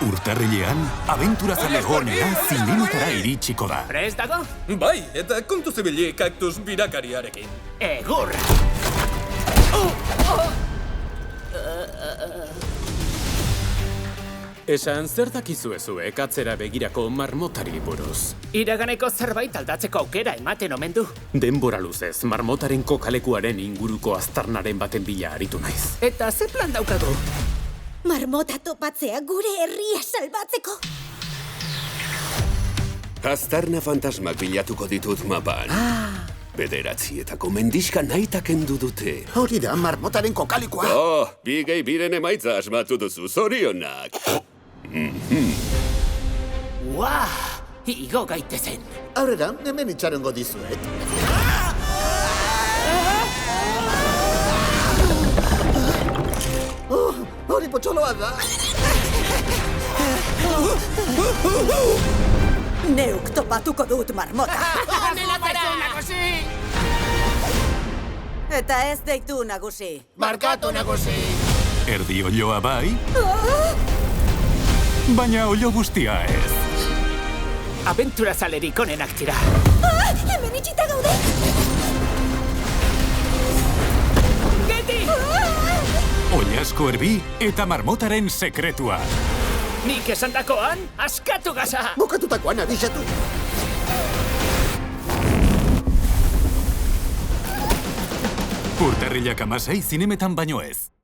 Urtarrilean, abenturazale honela zinemetara iritsiko da. Prest dago? Bai, eta kontu zibili kaktus birakariarekin. Egur! Esan zer dakizue zuek atzera begirako marmotari buruz? Iraganeko zerbait aldatzeko aukera ematen omen du. Denbora luzez, marmotaren kokalekuaren inguruko aztarnaren baten bila aritu naiz. Eta ze plan daukagu? Marmota topatzea gure herria salbatzeko. Aztarna fantasmak bilatuko ditut mapan. Bederatzietako mendiska naita kendu dute. Hori da, marmotaren kokalikoa. Oh, bigei biren emaitza asmatu duzu, zorionak. Ua! Igo gaitezen. Aurrera, hemen itxarongo dizuet. Hori potxoloa da. Neuk topatuko dut marmota. Eta ez deitu nagusi. Barkatu, nagusi. Erdi olioa bai, baina olio guztia ez. Abenturazalerik onenak dira. Hemen itxita gaude. Geti! Oilasko erbi eta marmotaren sekretua. Nik esandakoan, askatu gaza! Bukatutakoan abisatu. Urtarrilak 16 zinemetan baino ez.